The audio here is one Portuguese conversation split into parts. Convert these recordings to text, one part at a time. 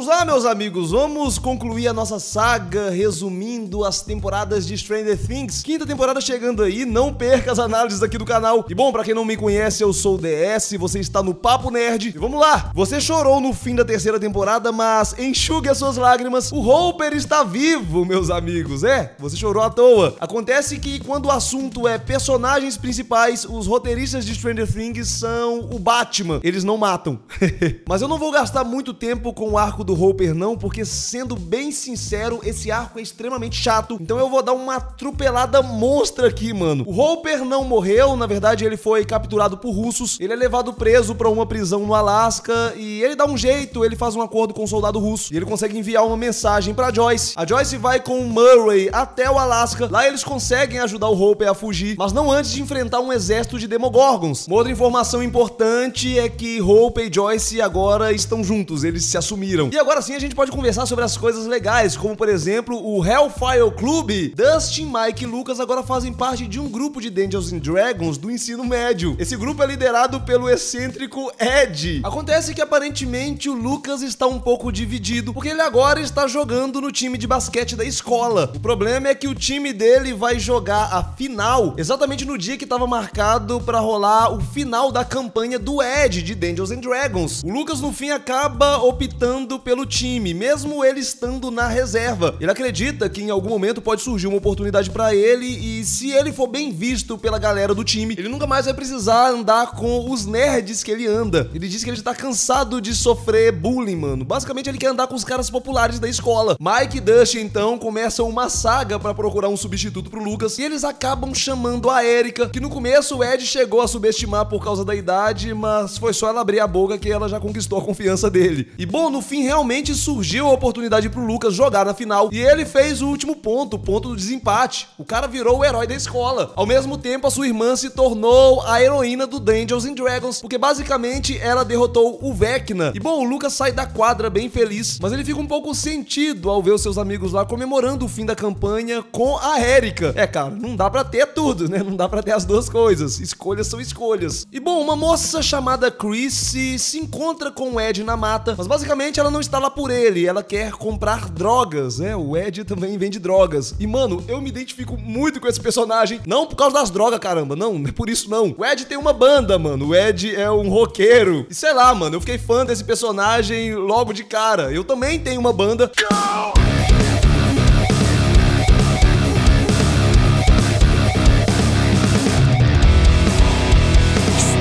Vamos lá, meus amigos, vamos concluir a nossa saga resumindo as temporadas de Stranger Things. Quinta temporada chegando aí, não perca as análises aqui do canal. E bom, pra quem não me conhece, eu sou o DS, você está no Papo Nerd. E vamos lá, você chorou no fim da terceira temporada, mas enxugue as suas lágrimas. O Hopper está vivo, meus amigos. Você chorou à toa. Acontece que quando o assunto é personagens principais, os roteiristas de Stranger Things são o Batman. Eles não matam. Mas eu não vou gastar muito tempo com o arco do Hopper não, porque sendo bem sincero, esse arco é extremamente chato, então eu vou dar uma atropelada monstra aqui, mano. O Hopper não morreu, na verdade ele foi capturado por russos, ele é levado preso pra uma prisão no Alasca e ele dá um jeito, ele faz um acordo com um soldado russo e ele consegue enviar uma mensagem pra Joyce. A Joyce vai com o Murray até o Alasca, lá eles conseguem ajudar o Hopper a fugir, mas não antes de enfrentar um exército de Demogorgons. Uma outra informação importante é que Hopper e Joyce agora estão juntos, eles se assumiram. E agora sim a gente pode conversar sobre as coisas legais, como por exemplo o Hellfire Club. Dustin, Mike e Lucas agora fazem parte de um grupo de Dungeons and Dragons do ensino médio. Esse grupo é liderado pelo excêntrico Ed. Acontece que aparentemente o Lucas está um pouco dividido, porque ele agora está jogando no time de basquete da escola. O problema é que o time dele vai jogar a final exatamente no dia que estava marcado para rolar o final da campanha do Ed de Dungeons and Dragons. O Lucas no fim acaba optando pelo time, mesmo ele estando na reserva. Ele acredita que em algum momento pode surgir uma oportunidade pra ele e se ele for bem visto pela galera do time, ele nunca mais vai precisar andar com os nerds que ele anda. Ele diz que ele já tá cansado de sofrer bullying, mano. Basicamente ele quer andar com os caras populares da escola. Mike e Dustin então começam uma saga pra procurar um substituto pro Lucas e eles acabam chamando a Erika, que no começo o Ed chegou a subestimar por causa da idade, mas foi só ela abrir a boca que ela já conquistou a confiança dele. E bom, no fim realmente surgiu a oportunidade pro Lucas jogar na final e ele fez o último ponto, o ponto do desempate. O cara virou o herói da escola. Ao mesmo tempo, a sua irmã se tornou a heroína do Dungeons and Dragons, porque basicamente ela derrotou o Vecna. E bom, o Lucas sai da quadra bem feliz, mas ele fica um pouco sentido ao ver os seus amigos lá comemorando o fim da campanha com a Erika. Cara, não dá pra ter tudo, né? Não dá pra ter as duas coisas. Escolhas são escolhas. E bom, uma moça chamada Chrissy se encontra com o Ed na mata, mas basicamente ela não está lá por ele, ela quer comprar drogas, né? O Ed também vende drogas. E mano, eu me identifico muito com esse personagem, não por causa das drogas, caramba, não é por isso não. O Ed tem uma banda, mano, o Ed é um roqueiro. E sei lá, mano, eu fiquei fã desse personagem logo de cara. Eu também tenho uma banda.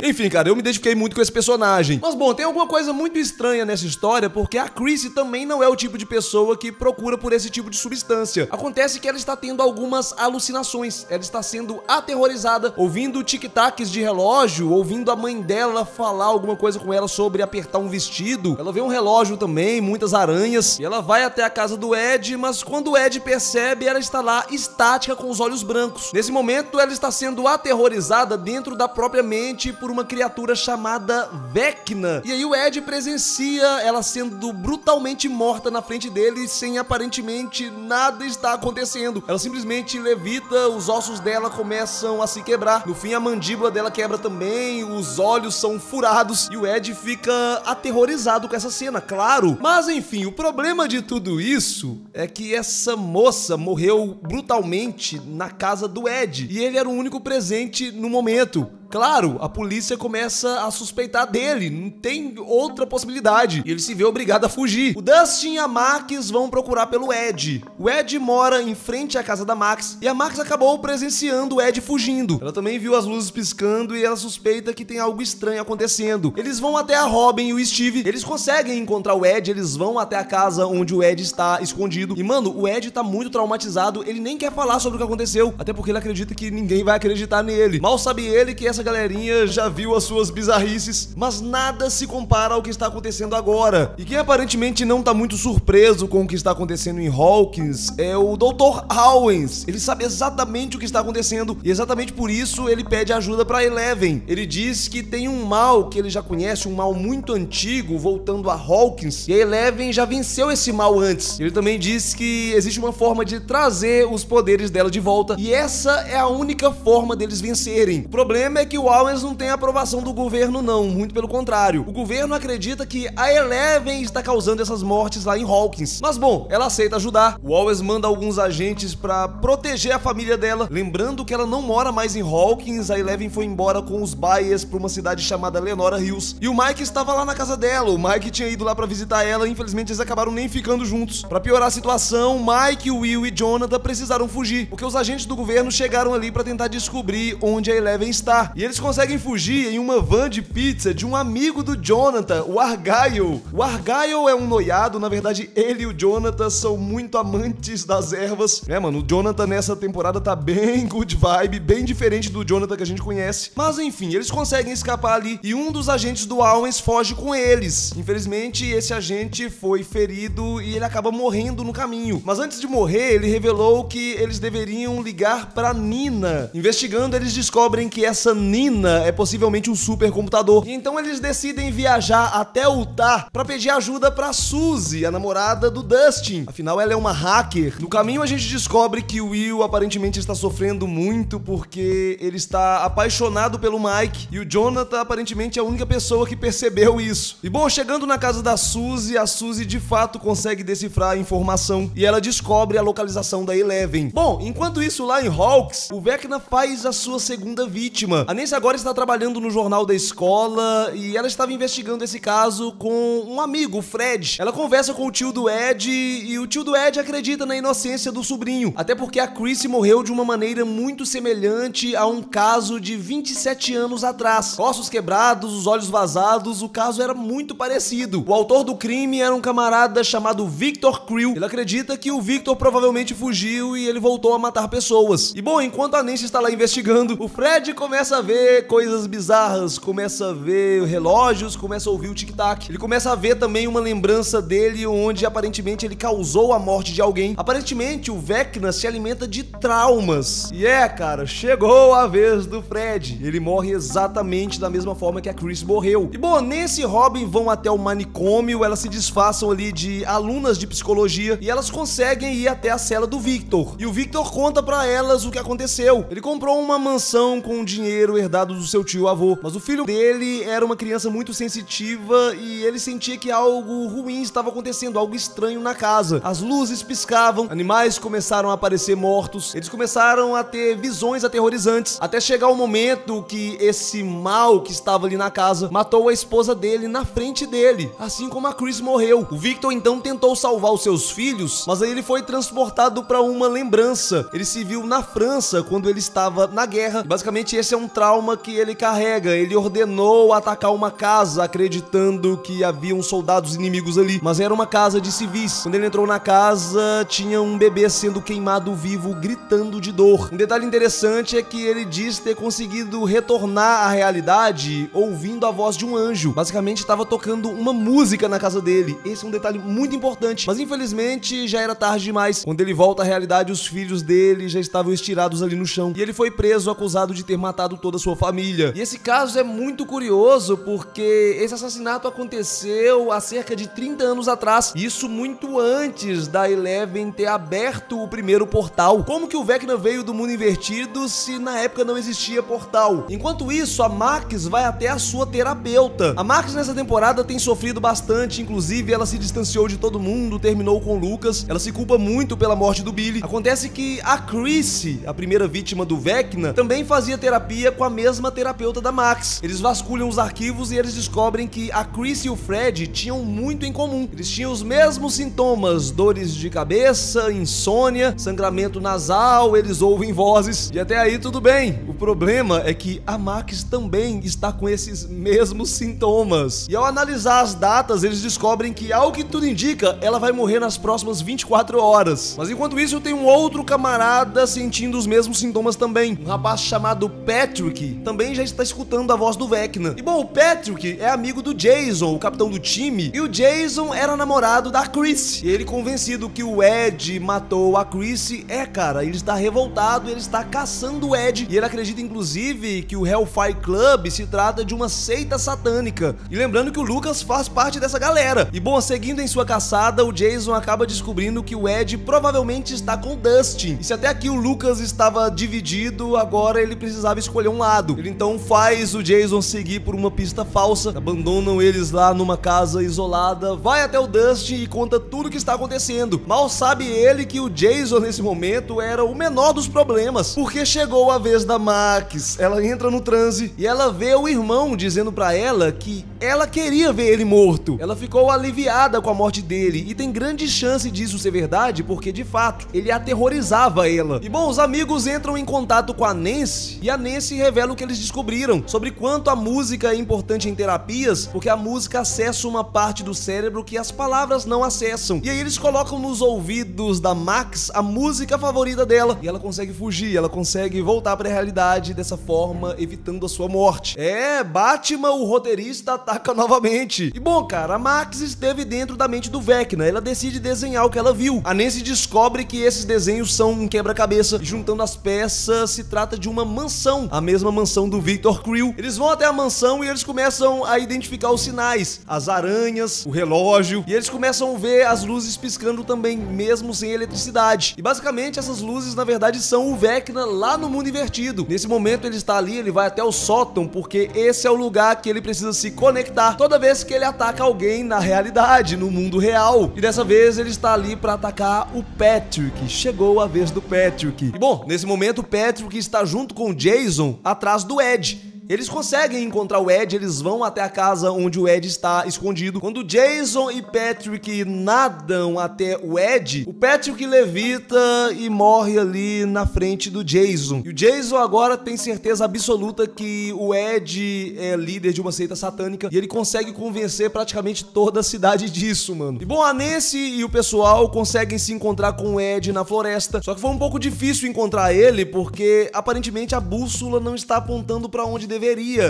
Enfim, cara, eu me identifiquei muito com esse personagem. Mas bom, tem alguma coisa muito estranha nessa história, porque a Chrissy também não é o tipo de pessoa que procura por esse tipo de substância. Acontece que ela está tendo algumas alucinações. Ela está sendo aterrorizada, ouvindo tic-tacs de relógio, ouvindo a mãe dela falar alguma coisa com ela sobre apertar um vestido. Ela vê um relógio também, muitas aranhas, e ela vai até a casa do Ed, mas quando o Ed percebe, ela está lá estática com os olhos brancos. Nesse momento, ela está sendo aterrorizada dentro da própria mente por uma criatura chamada Vecna. E aí o Ed presencia ela sendo brutalmente morta na frente dele sem aparentemente nada estar acontecendo. Ela simplesmente levita, os ossos dela começam a se quebrar. No fim a mandíbula dela quebra também, os olhos são furados e o Ed fica aterrorizado com essa cena, claro. Mas enfim, o problema de tudo isso é que essa moça morreu brutalmente na casa do Ed e ele era o único presente no momento. Claro, a polícia começa a suspeitar dele, não tem outra possibilidade, e ele se vê obrigado a fugir. O Dustin e a Max vão procurar pelo Ed. O Ed mora em frente à casa da Max, e a Max acabou presenciando o Ed fugindo. Ela também viu as luzes piscando e ela suspeita que tem algo estranho acontecendo. Eles vão até a Robin e o Steve, eles conseguem encontrar o Ed, eles vão até a casa onde o Ed está escondido. E mano, o Ed tá muito traumatizado, ele nem quer falar sobre o que aconteceu, até porque ele acredita que ninguém vai acreditar nele. Mal sabe ele que essa galerinha já viu as suas bizarrices, mas nada se compara ao que está acontecendo agora. E quem aparentemente não tá muito surpreso com o que está acontecendo em Hawkins é o Dr. Owens. Ele sabe exatamente o que está acontecendo e exatamente por isso ele pede ajuda pra Eleven. Ele diz que tem um mal que ele já conhece, um mal muito antigo voltando a Hawkins, e a Eleven já venceu esse mal antes. Ele também diz que existe uma forma de trazer os poderes dela de volta e essa é a única forma deles vencerem. O problema é que o Owens não tem a aprovação do governo não, muito pelo contrário. O governo acredita que a Eleven está causando essas mortes lá em Hawkins. Mas bom, ela aceita ajudar. O Owens manda alguns agentes pra proteger a família dela. Lembrando que ela não mora mais em Hawkins, a Eleven foi embora com os Byers pra uma cidade chamada Lenora Hills. E o Mike estava lá na casa dela. O Mike tinha ido lá pra visitar ela e infelizmente eles acabaram nem ficando juntos. Pra piorar a situação, Mike, Will e Jonathan precisaram fugir, porque os agentes do governo chegaram ali pra tentar descobrir onde a Eleven está. E eles conseguem fugir em uma van de pizza de um amigo do Jonathan, o Argyle. O Argyle é um noiado, na verdade ele e o Jonathan são muito amantes das ervas. Mano, o Jonathan nessa temporada tá bem good vibe, bem diferente do Jonathan que a gente conhece. Mas enfim, eles conseguem escapar ali e um dos agentes do Owens foge com eles. Infelizmente, esse agente foi ferido e ele acaba morrendo no caminho. Mas antes de morrer, ele revelou que eles deveriam ligar pra Nina. Investigando, eles descobrem que essa Nina é possivelmente um supercomputador. E então eles decidem viajar até Utah pra pedir ajuda pra Suzy, a namorada do Dustin. Afinal, ela é uma hacker. No caminho, a gente descobre que o Will aparentemente está sofrendo muito porque ele está apaixonado pelo Mike e o Jonathan aparentemente é a única pessoa que percebeu isso. E bom, chegando na casa da Suzy, a Suzy de fato consegue decifrar a informação e ela descobre a localização da Eleven. Bom, enquanto isso lá em Hawks, o Vecna faz a sua segunda vítima. A Nancy agora está trabalhando no jornal da escola e ela estava investigando esse caso com um amigo, o Fred. Ela conversa com o tio do Ed e o tio do Ed acredita na inocência do sobrinho, até porque a Chrissy morreu de uma maneira muito semelhante a um caso de 27 anos atrás. Ossos quebrados, os olhos vazados, o caso era muito parecido. O autor do crime era um camarada chamado Victor Creel. Ele acredita que o Victor provavelmente fugiu e ele voltou a matar pessoas. E bom, enquanto a Nancy está lá investigando, o Fred começa a ver coisas bizarras, começa a ver relógios, começa a ouvir o tic-tac. Ele começa a ver também uma lembrança dele onde aparentemente ele causou a morte de alguém. Aparentemente o Vecna se alimenta de traumas. E cara, chegou a vez do Fred. Ele morre exatamente da mesma forma que a Chris morreu. E bom, Nancy e Robin vão até o manicômio, elas se disfarçam ali de alunas de psicologia e elas conseguem ir até a cela do Victor. E o Victor conta pra elas o que aconteceu. Ele comprou uma mansão com dinheiro herdado do seu tio-avô, mas o filho dele era uma criança muito sensitiva e ele sentia que algo ruim estava acontecendo, algo estranho na casa. As luzes piscavam, animais começaram a aparecer mortos, eles começaram a ter visões aterrorizantes, até chegar o momento que esse mal que estava ali na casa matou a esposa dele na frente dele, assim como a Chris morreu. O Victor então tentou salvar os seus filhos, mas aí ele foi transportado para uma lembrança. Ele se viu na França quando ele estava na guerra. Basicamente esse é um trauma que ele carrega. Ele ordenou atacar uma casa acreditando que haviam soldados inimigos ali, mas era uma casa de civis. Quando ele entrou na casa, tinha um bebê sendo queimado vivo, gritando de dor. Um detalhe interessante é que ele diz ter conseguido retornar à realidade ouvindo a voz de um anjo. Basicamente estava tocando uma música na casa dele. Esse é um detalhe muito importante, mas infelizmente já era tarde demais. Quando ele volta à realidade, os filhos dele já estavam estirados ali no chão e ele foi preso acusado de ter matado toda a sua família. E esse caso é muito curioso porque esse assassinato aconteceu há cerca de 30 anos atrás, isso muito antes da Eleven ter aberto o primeiro portal. Como que o Vecna veio do mundo invertido se na época não existia portal? Enquanto isso, a Max vai até a sua terapeuta. A Max nessa temporada tem sofrido bastante, inclusive ela se distanciou de todo mundo, terminou com o Lucas, ela se culpa muito pela morte do Billy. Acontece que a Chrissy, a primeira vítima do Vecna, também fazia terapia com a mesma terapeuta da Max. Eles vasculham os arquivos e eles descobrem que a Chrissy e o Fred tinham muito em comum. Eles tinham os mesmos sintomas, dores de cabeça, insônia, sangramento nasal, eles ouvem vozes. E até aí tudo bem. O problema é que a Max também está com esses mesmos sintomas. E ao analisar as datas, eles descobrem que, ao que tudo indica, ela vai morrer nas próximas 24 horas. Mas enquanto isso, tem um outro camarada sentindo os mesmos sintomas também. Um rapaz chamado Patrick também já está escutando a voz do Vecna. E bom, o Patrick é amigo do Jason, o capitão do time, e o Jason era namorado da Chris. E ele, convencido que o Ed matou a Chris, cara, ele está revoltado, ele está caçando o Ed. E ele acredita, inclusive, que o Hellfire Club se trata de uma seita satânica. E lembrando que o Lucas faz parte dessa galera. E bom, seguindo em sua caçada, o Jason acaba descobrindo que o Ed provavelmente está com o Dustin. E se até aqui o Lucas estava dividido, agora ele precisava escolher um um lado. Ele então faz o Jason seguir por uma pista falsa, abandonam eles lá numa casa isolada, vai até o Dustin e conta tudo o que está acontecendo. Mal sabe ele que o Jason nesse momento era o menor dos problemas, porque chegou a vez da Max. Ela entra no transe e ela vê o irmão dizendo pra ela que ela queria ver ele morto. Ela ficou aliviada com a morte dele e tem grande chance disso ser verdade, porque de fato ele aterrorizava ela. E bom, os amigos entram em contato com a Nancy e a Nancy revela o que eles descobriram sobre quanto a música é importante em terapias, porque a música acessa uma parte do cérebro que as palavras não acessam. E aí eles colocam nos ouvidos da Max a música favorita dela e ela consegue fugir, ela consegue voltar para a realidade dessa forma, evitando a sua morte. Batman, o roteirista, ataca novamente. E bom, cara, a Max esteve dentro da mente do Vecna, ela decide desenhar o que ela viu. A Nancy descobre que esses desenhos são um quebra-cabeça e juntando as peças se trata de uma mansão, a mesma mansão do Victor Creel. Eles vão até a mansão e eles começam a identificar os sinais, as aranhas, o relógio, e eles começam a ver as luzes piscando também, mesmo sem eletricidade. E basicamente essas luzes na verdade são o Vecna lá no mundo invertido. Nesse momento ele está ali, ele vai até o sótão, porque esse é o lugar que ele precisa se conectar toda vez que ele ataca alguém na realidade, no mundo real. E dessa vez ele está ali para atacar o Patrick. Chegou a vez do Patrick. E bom, nesse momento o Patrick está junto com o Jason atrás do Ed. Eles conseguem encontrar o Ed, eles vão até a casa onde o Ed está escondido. Quando Jason e Patrick nadam até o Ed, o Patrick levita e morre ali na frente do Jason. E o Jason agora tem certeza absoluta que o Ed é líder de uma seita satânica e ele consegue convencer praticamente toda a cidade disso, mano. E bom, a Nancy e o pessoal conseguem se encontrar com o Ed na floresta, só que foi um pouco difícil encontrar ele porque aparentemente a bússola não está apontando para onde deveria.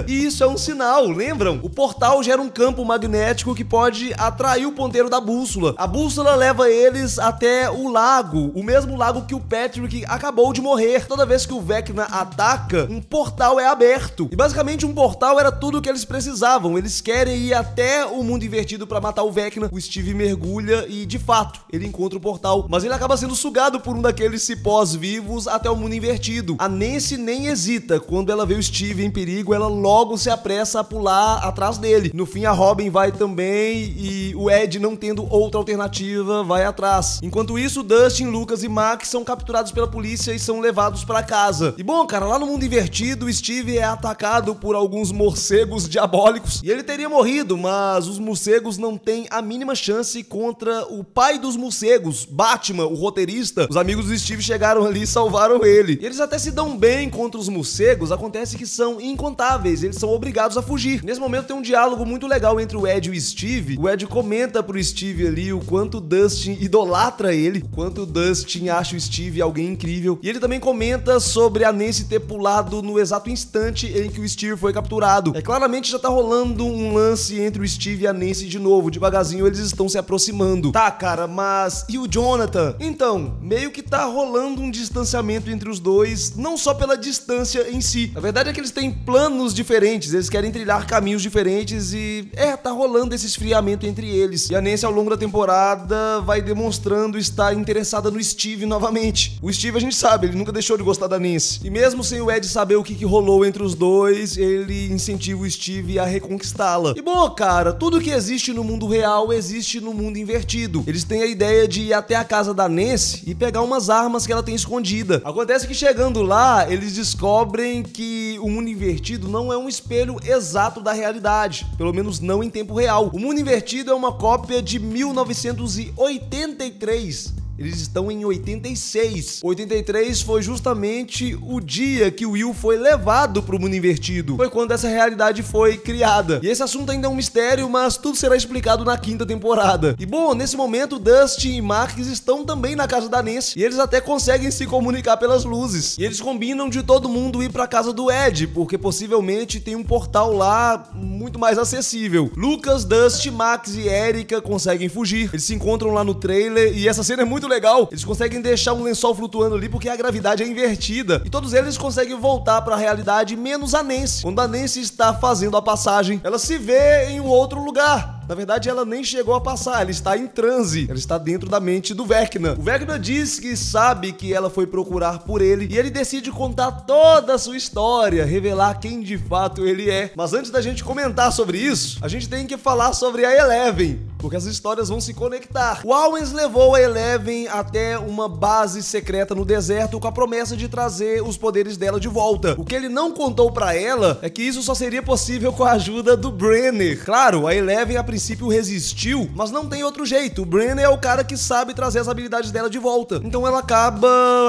E isso é um sinal, lembram? O portal gera um campo magnético que pode atrair o ponteiro da bússola. A bússola leva eles até o lago, o mesmo lago que o Patrick acabou de morrer. Toda vez que o Vecna ataca, um portal é aberto. E basicamente um portal era tudo o que eles precisavam. Eles querem ir até o mundo invertido para matar o Vecna. O Steve mergulha e, de fato, ele encontra o portal. Mas ele acaba sendo sugado por um daqueles cipós vivos até o mundo invertido. A Nancy nem hesita. Quando ela vê o Steve em perigo, ela logo se apressa a pular atrás dele. No fim, a Robin vai também e o Ed, não tendo outra alternativa, vai atrás. Enquanto isso, Dustin, Lucas e Max são capturados pela polícia e são levados pra casa. E bom, cara, lá no mundo invertido, o Steve é atacado por alguns morcegos diabólicos e ele teria morrido, mas os morcegos não têm a mínima chance contra o pai dos morcegos, Batman, o roteirista. Os amigos do Steve chegaram ali e salvaram ele. E eles até se dão bem contra os morcegos, acontece que são incontáveis, eles são obrigados a fugir. Nesse momento tem um diálogo muito legal entre o Ed e o Steve. O Ed comenta pro Steve ali o quanto o Dustin idolatra ele, o quanto o Dustin acha o Steve alguém incrível. E ele também comenta sobre a Nancy ter pulado no exato instante em que o Steve foi capturado. Claramente já tá rolando um lance entre o Steve e a Nancy de novo. Devagarzinho eles estão se aproximando. Tá, cara, mas e o Jonathan? Então, meio que tá rolando um distanciamento entre os dois, não só pela distância em si. A verdade é que eles têm planos diferentes, eles querem trilhar caminhos diferentes e tá rolando esse esfriamento entre eles. E a Nancy ao longo da temporada vai demonstrando estar interessada no Steve novamente. O Steve a gente sabe, ele nunca deixou de gostar da Nancy. E mesmo sem o Ed saber o que rolou entre os dois, ele incentiva o Steve a reconquistá-la. E bom, cara, tudo que existe no mundo real existe no mundo invertido. Eles têm a ideia de ir até a casa da Nancy e pegar umas armas que ela tem escondida. Acontece que chegando lá, eles descobrem que o mundo invertido não é um espelho exato da realidade, pelo menos não em tempo real. O mundo invertido é uma cópia de 1983. Eles estão em 86. 83 foi justamente o dia que o Will foi levado pro mundo invertido. Foi quando essa realidade foi criada. E esse assunto ainda é um mistério, mas tudo será explicado na quinta temporada. E bom, nesse momento, Dustin e Max estão também na casa da Nancy. E eles até conseguem se comunicar pelas luzes. E eles combinam de todo mundo ir pra casa do Ed, porque possivelmente tem um portal lá muito mais acessível. Lucas, Dustin, Max e Erika conseguem fugir. Eles se encontram lá no trailer e essa cena é muito legal. Eles conseguem deixar um lençol flutuando ali porque a gravidade é invertida. E todos eles conseguem voltar para a realidade, menos a Nancy. Quando a Nancy está fazendo a passagem, ela se vê em um outro lugar. Na verdade, ela nem chegou a passar, ela está em transe, ela está dentro da mente do Vecna. O Vecna diz que sabe que ela foi procurar por ele e ele decide contar toda a sua história, revelar quem de fato ele é. Mas antes da gente comentar sobre isso, a gente tem que falar sobre a Eleven, porque as histórias vão se conectar. O Owens levou a Eleven até uma base secreta no deserto com a promessa de trazer os poderes dela de volta. O que ele não contou pra ela é que isso só seria possível com a ajuda do Brenner. Claro, a Eleven a princípio resistiu, mas não tem outro jeito. O Brenner é o cara que sabe trazer as habilidades dela de volta. Então ela acaba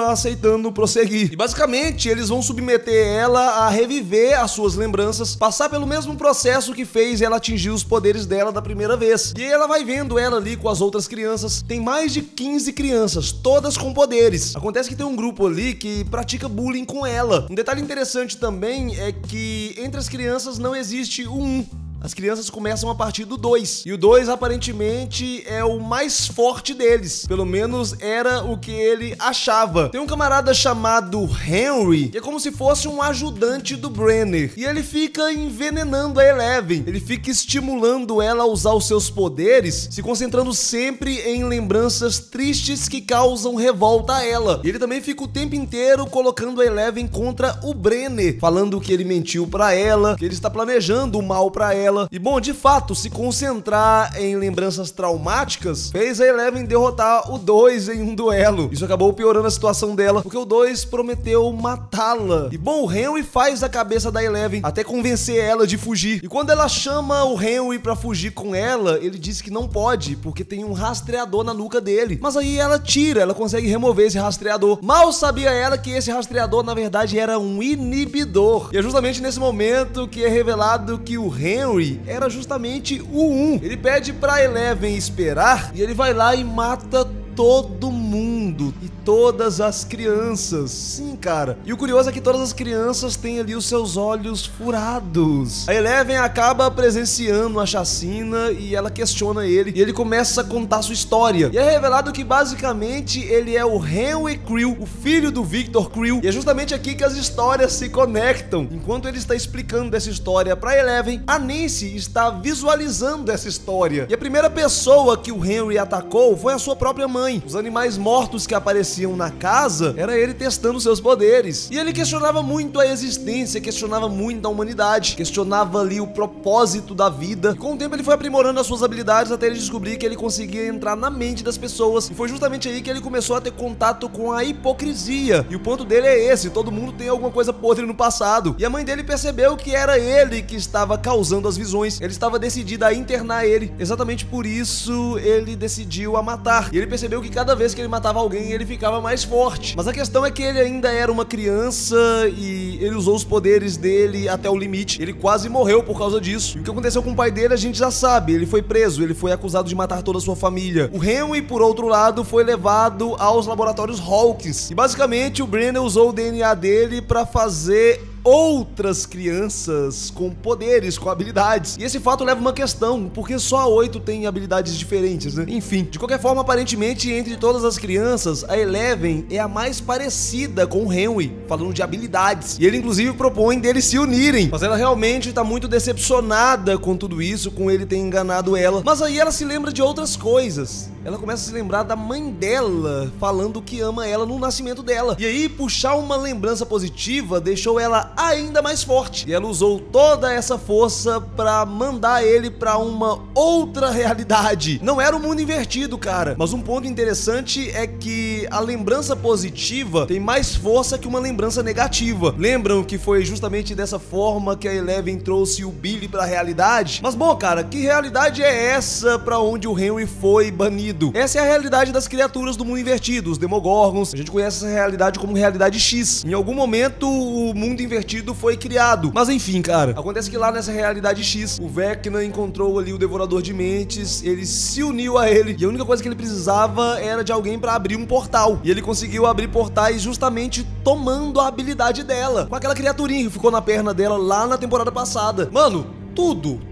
aceitando prosseguir. E basicamente eles vão submeter ela a reviver as suas lembranças, passar pelo mesmo processo que fez ela atingir os poderes dela da primeira vez. E ela vai vendo ela ali com as outras crianças. Tem mais de 15 crianças, todas com poderes. Acontece que tem um grupo ali que pratica bullying com ela. Um detalhe interessante também é que entre as crianças não existe o 1. As crianças começam a partir do 2. E o 2 aparentemente é o mais forte deles. Pelo menos era o que ele achava. Tem um camarada chamado Henry, que é como se fosse um ajudante do Brenner. E ele fica envenenando a Eleven. Ele fica estimulando ela a usar os seus poderes, se concentrando sempre em lembranças tristes que causam revolta a ela. E ele também fica o tempo inteiro colocando a Eleven contra o Brenner, falando que ele mentiu pra ela, que ele está planejando o mal pra ela. E bom, de fato, se concentrar em lembranças traumáticas fez a Eleven derrotar o 2 em um duelo. Isso acabou piorando a situação dela, porque o 2 prometeu matá-la. E bom, o Henry faz a cabeça da Eleven até convencer ela de fugir. E quando ela chama o Henry pra fugir com ela, ele diz que não pode, porque tem um rastreador na nuca dele. Mas aí ela tira, ela consegue remover esse rastreador. Mal sabia ela que esse rastreador, na verdade, era um inibidor. E é justamente nesse momento que é revelado que o Henry era justamente o 1. Ele pede pra Eleven esperar e ele vai lá e mata todo mundo e todas as crianças. Sim, cara. E o curioso é que todas as crianças têm ali os seus olhos furados. A Eleven acaba presenciando a chacina e ela questiona ele e ele começa a contar sua história. E é revelado que basicamente ele é o Henry Creel, o filho do Victor Creel. E é justamente aqui que as histórias se conectam. Enquanto ele está explicando essa história pra Eleven, a Nancy está visualizando essa história. E a primeira pessoa que o Henry atacou foi a sua própria mãe. Os animais mortos que apareciam na casa, era ele testando seus poderes. E ele questionava muito a existência, questionava muito a humanidade, questionava ali o propósito da vida. E com o tempo ele foi aprimorando as suas habilidades até ele descobrir que ele conseguia entrar na mente das pessoas. E foi justamente aí que ele começou a ter contato com a hipocrisia. E o ponto dele é esse: todo mundo tem alguma coisa podre no passado. E a mãe dele percebeu que era ele que estava causando as visões. Ele estava decidido a internar ele. Exatamente por isso ele decidiu a matar. E ele percebeu que cada vez que ele matava alguém, ele ficava mais forte. Mas a questão é que ele ainda era uma criança e ele usou os poderes dele até o limite. Ele quase morreu por causa disso. E o que aconteceu com o pai dele a gente já sabe. Ele foi preso, ele foi acusado de matar toda a sua família. O Henry, por outro lado, foi levado aos laboratórios Hawkins. E basicamente o Brenner usou o DNA dele pra fazer outras crianças com poderes, com habilidades. E esse fato leva uma questão: porque só a 8 tem habilidades diferentes, né? Enfim, de qualquer forma, aparentemente, entre todas as crianças, a Eleven é a mais parecida com o Henry, falando de habilidades. E ele, inclusive, propõe deles se unirem. Mas ela realmente tá muito decepcionada com tudo isso, com ele ter enganado ela. Mas aí ela se lembra de outras coisas. Ela começa a se lembrar da mãe dela, falando que ama ela no nascimento dela. E aí, puxar uma lembrança positiva deixou ela ainda mais forte. E ela usou toda essa força pra mandar ele pra uma outra realidade. Não era o mundo invertido, cara. Mas um ponto interessante é que a lembrança positiva tem mais força que uma lembrança negativa. Lembram que foi justamente dessa forma que a Eleven trouxe o Billy pra realidade? Mas bom, cara, que realidade é essa pra onde o Henry foi banido? Essa é a realidade das criaturas do mundo invertido, os Demogorgons. A gente conhece essa realidade como realidade X. Em algum momento o mundo invertido foi criado. Mas enfim, cara, acontece que lá nessa realidade X, o Vecna encontrou ali o Devorador de Mentes, ele se uniu a ele, e a única coisa que ele precisava era de alguém pra abrir um portal. E ele conseguiu abrir portais justamente tomando a habilidade dela, com aquela criaturinha que ficou na perna dela lá na temporada passada. Mano,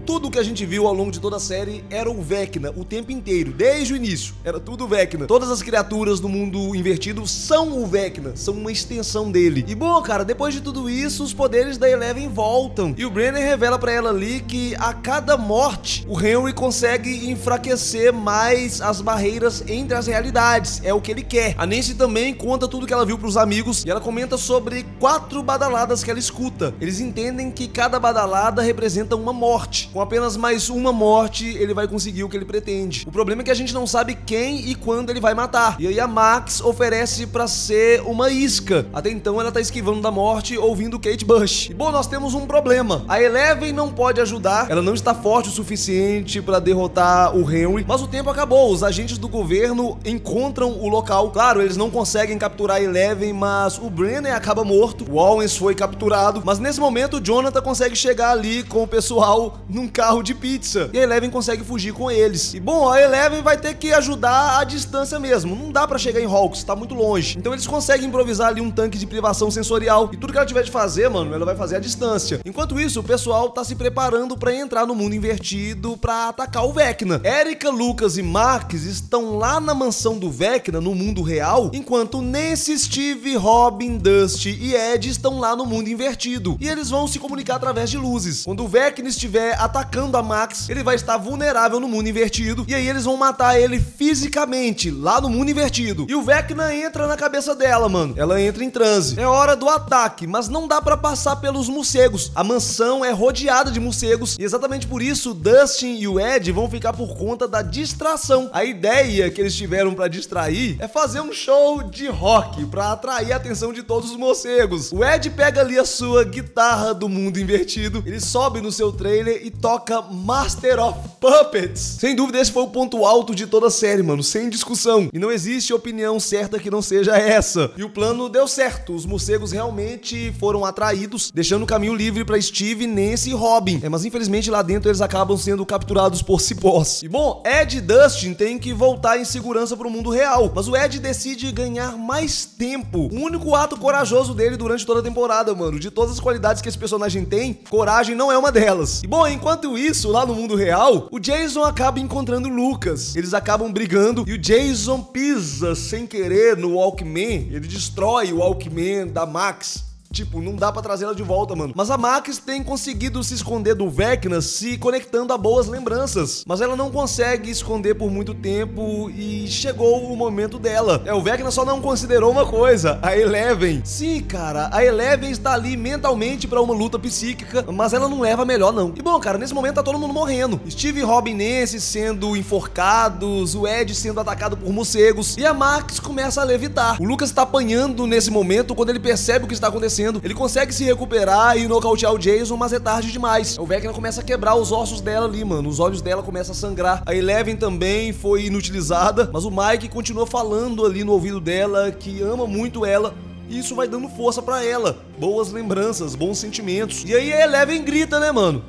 tudo que a gente viu ao longo de toda a série era o Vecna o tempo inteiro, desde o início. Era tudo o Vecna. Todas as criaturas do mundo invertido são o Vecna, são uma extensão dele. E bom, cara, depois de tudo isso, os poderes da Eleven voltam. E o Brenner revela pra ela ali que a cada morte, o Henry consegue enfraquecer mais as barreiras entre as realidades. É o que ele quer. A Nancy também conta tudo que ela viu pros amigos e ela comenta sobre 4 badaladas que ela escuta. Eles entendem que cada badalada representa uma morte. Com apenas mais uma morte, ele vai conseguir o que ele pretende. O problema é que a gente não sabe quem e quando ele vai matar. E aí a Max oferece pra ser uma isca. Até então ela tá esquivando da morte ouvindo Kate Bush. E bom, nós temos um problema. A Eleven não pode ajudar. Ela não está forte o suficiente pra derrotar o Henry. Mas o tempo acabou. Os agentes do governo encontram o local. Claro, eles não conseguem capturar a Eleven, mas o Brenner acaba morto. O Owens foi capturado. Mas nesse momento o Jonathan consegue chegar ali com o pessoal num carro de pizza. E a Eleven consegue fugir com eles. E bom, a Eleven vai ter que ajudar à distância mesmo. Não dá pra chegar em Hawks, tá muito longe. Então eles conseguem improvisar ali um tanque de privação sensorial. E tudo que ela tiver de fazer, mano, ela vai fazer à distância. Enquanto isso, o pessoal tá se preparando pra entrar no mundo invertido pra atacar o Vecna. Erika, Lucas e Marques estão lá na mansão do Vecna, no mundo real, enquanto Nancy, Steve, Robin, Dusty e Ed estão lá no mundo invertido. E eles vão se comunicar através de luzes. Quando o Vecna estiver atacando a Max, ele vai estar vulnerável no mundo invertido. E aí eles vão matar ele fisicamente, lá no mundo invertido. E o Vecna entra na cabeça dela, mano. Ela entra em transe. É hora do ataque, mas não dá pra passar pelos morcegos. A mansão é rodeada de morcegos. E exatamente por isso, Dustin e o Ed vão ficar por conta da distração. A ideia que eles tiveram pra distrair é fazer um show de rock pra atrair a atenção de todos os morcegos. O Ed pega ali a sua guitarra do mundo invertido, ele sobe no seu trailer e toca Master of Puppets. Sem dúvida, esse foi o ponto alto de toda a série, mano, sem discussão. E não existe opinião certa que não seja essa. E o plano deu certo. Os morcegos realmente foram atraídos, deixando o caminho livre pra Steve, Nancy e Robin. Mas infelizmente lá dentro eles acabam sendo capturados por cipós. E bom, Ed e Dustin têm que voltar em segurança pro mundo real. Mas o Ed decide ganhar mais tempo. O único ato corajoso dele durante toda a temporada, mano. De todas as qualidades que esse personagem tem, coragem não é uma delas. E bom, enquanto isso, lá no mundo real, o Jason acaba encontrando o Lucas. Eles acabam brigando e o Jason pisa sem querer no Walkman. Ele destrói o Walkman da Max. Tipo, não dá pra trazer ela de volta, mano. Mas a Max tem conseguido se esconder do Vecna se conectando a boas lembranças. Mas ela não consegue esconder por muito tempo e chegou o momento dela. O Vecna só não considerou uma coisa, a Eleven. Sim, cara, a Eleven está ali mentalmente pra uma luta psíquica, mas ela não leva a melhor, não. E bom, cara, nesse momento tá todo mundo morrendo. Steve, Robin e Nancy sendo enforcados, o Ed sendo atacado por morcegos e a Max começa a levitar. O Lucas tá apanhando nesse momento. Quando ele percebe o que está acontecendo, ele consegue se recuperar e nocautear o Jason, mas é tarde demais. O Vecna começa a quebrar os ossos dela ali, mano. Os olhos dela começam a sangrar. A Eleven também foi inutilizada, mas o Mike continua falando ali no ouvido dela que ama muito ela. E isso vai dando força pra ela. Boas lembranças, bons sentimentos. E aí a Eleven grita, né, mano?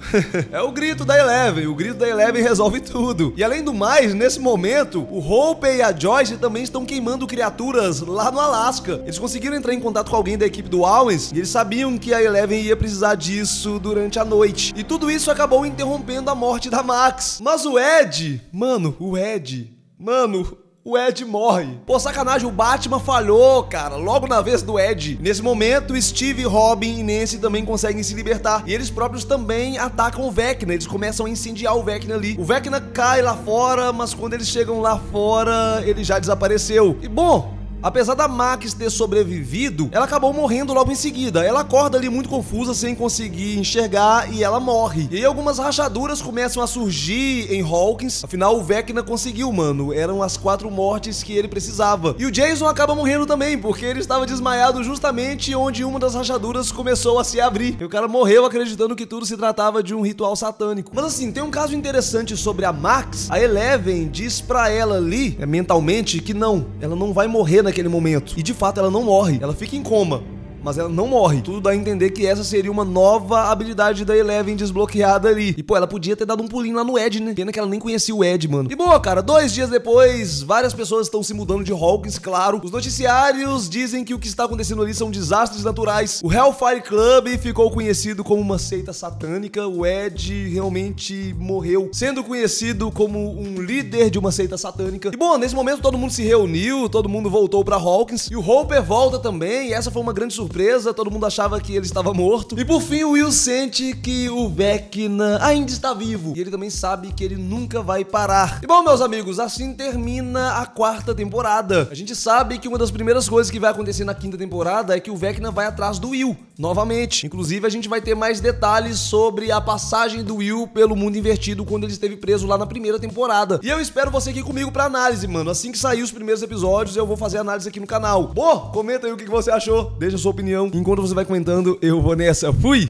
É o grito da Eleven. O grito da Eleven resolve tudo. E além do mais, nesse momento, o Hope e a Joyce também estão queimando criaturas lá no Alasca. Eles conseguiram entrar em contato com alguém da equipe do Owens e eles sabiam que a Eleven ia precisar disso durante a noite. E tudo isso acabou interrompendo a morte da Max. Mas o Ed... Mano, o Ed morre. Pô, sacanagem, o Batman falhou, cara, logo na vez do Ed. Nesse momento, Steve, Robin e Nancy também conseguem se libertar. E eles próprios também atacam o Vecna. Eles começam a incendiar o Vecna ali. O Vecna cai lá fora, mas quando eles chegam lá fora, ele já desapareceu. E bom... apesar da Max ter sobrevivido, ela acabou morrendo logo em seguida. Ela acorda ali muito confusa, sem conseguir enxergar, e ela morre. E aí algumas rachaduras começam a surgir em Hawkins. Afinal, o Vecna conseguiu, mano. Eram as 4 mortes que ele precisava. E o Jason acaba morrendo também, porque ele estava desmaiado justamente onde uma das rachaduras começou a se abrir. E o cara morreu acreditando que tudo se tratava de um ritual satânico. Mas assim, tem um caso interessante sobre a Max. A Eleven diz pra ela ali, mentalmente, que não, ela não vai morrer naquele momento. E de fato ela não morre, ela fica em coma. mas ela não morre. Tudo dá a entender que essa seria uma nova habilidade da Eleven desbloqueada ali. E pô, ela podia ter dado um pulinho lá no Ed, né? Pena que ela nem conhecia o Ed, mano. E boa, cara, 2 dias depois, várias pessoas estão se mudando de Hawkins, claro. Os noticiários dizem que o que está acontecendo ali são desastres naturais. O Hellfire Club ficou conhecido como uma seita satânica. O Ed realmente morreu, sendo conhecido como um líder de uma seita satânica. E bom, nesse momento todo mundo se reuniu, todo mundo voltou pra Hawkins. E o Hopper volta também, e essa foi uma grande surpresa. Todo mundo achava que ele estava morto. E por fim o Will sente que o Vecna ainda está vivo. E ele também sabe que ele nunca vai parar. E bom, meus amigos, assim termina a 4ª temporada. A gente sabe que uma das primeiras coisas que vai acontecer na 5ª temporada é que o Vecna vai atrás do Will, novamente. Inclusive, a gente vai ter mais detalhes sobre a passagem do Will pelo mundo invertido quando ele esteve preso lá na 1ª temporada. E eu espero você aqui comigo pra análise, mano. Assim que sair os primeiros episódios, eu vou fazer análise aqui no canal. Pô, comenta aí o que você achou, deixa a sua opinião. Enquanto você vai comentando, eu vou nessa. Fui!